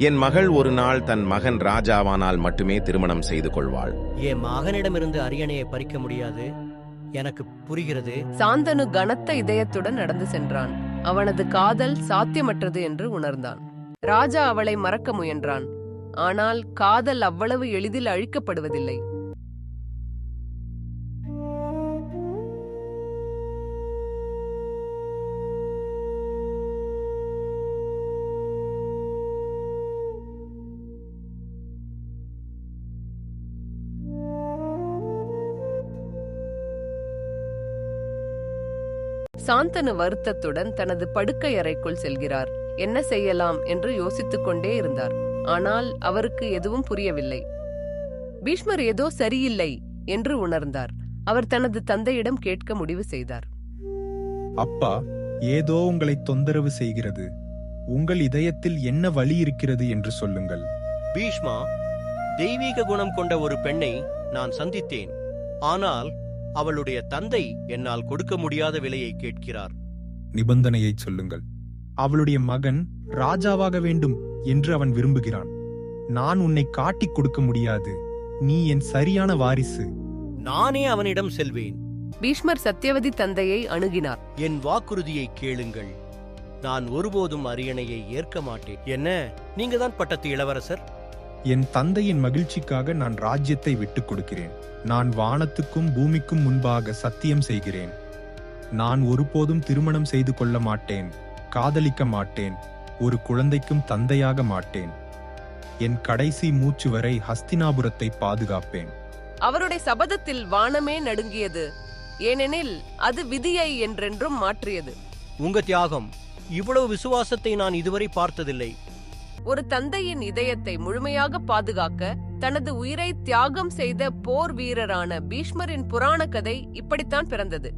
என் மகள் ஒரு நாள் தன் மகன் ராஜாவானால் மட்டுமே திருமணம் செய்து கொள்வாள். என் மகனிடமிருந்து அரியணையை பறிக்க முடியாது, எனக்கு புரிகிறது. சாந்தனு கனத்த இதயத்துடன் நடந்து சென்றான். அவனது காதல் சாத்தியமற்றது என்று உணர்ந்தான். ராஜா அவளை மறக்க முயன்றான். ஆனால் காதல் அவ்வளவு எளிதில் அழிக்கப்படுவதில்லை. சாந்தனு வருத்தத்துடன் தனது படுக்கை அறைக்குள் செல்கிறார். என்ன செய்யலாம் என்று யோசித்துக் கொண்டே இருந்தார். ஆனால் அவருக்கு எதுவும் புரியவில்லை. பீஷ்மர் ஏதோ சரியில்லை என்று உணர்ந்தார். அவர் தனது தந்தையிடம் கேட்க முடிவு செய்தார். அப்பா, ஏதோ உங்களை தொந்தரவு செய்கிறது. உங்கள் இதயத்தில் என்ன வலி இருக்கிறது என்று சொல்லுங்கள். பீஷ்மா, தெய்வீக குணம் கொண்ட ஒரு பெண்ணை நான் சந்தித்தேன். ஆனால் அவளுடைய தந்தை என்னால் கொடுக்க முடியாத விலையை கேட்கிறார். நிபந்தனையை சொல்லுங்கள். அவளுடைய மகன் ராஜாவாக வேண்டும் என்று அவன் விரும்புகிறான். நான் உன்னை காட்டிக் கொடுக்க முடியாது. நீ என் சரியான வாரிசு. நானே அவனிடம் செல்வேன். பீஷ்மர் சத்தியவதி தந்தையை அணுகினார். என் வாக்குறுதியை கேளுங்கள். நான் ஒருபோதும் அரியணையை ஏற்க மாட்டேன். என்ன, நீங்க தான் பட்டத்து இளவரசர்? என் தந்தையின் மகிழ்ச்சிக்காக நான் ராஜ்யத்தை விட்டுக் கொடுக்கிறேன். நான் வானத்துக்கும் பூமிக்கும் முன்பாக சத்தியம் செய்கிறேன். நான் ஒருபோதும் திருமணம் செய்து கொள்ள மாட்டேன், காதலிக்க மாட்டேன், ஒரு குழந்தைக்கும் தந்தையாக மாட்டேன். என் கடைசி மூச்சு வரை ஹஸ்தினாபுரத்தை பாதுகாப்பேன். அவருடைய சபதத்தில் வானமே நடுங்கியது. ஏனெனில் அது விதியை என்றென்றும் மாற்றியது. உங்க தியாகம், இவ்வளவு விசுவாசத்தை நான் இதுவரை பார்த்ததில்லை. ஒரு தந்தையின் இதயத்தை முழுமையாக பாதுகாக்க தனது உயிரை தியாகம் செய்த போர் வீரரான பீஷ்மரின் புராண கதை இப்படித்தான் பிறந்தது.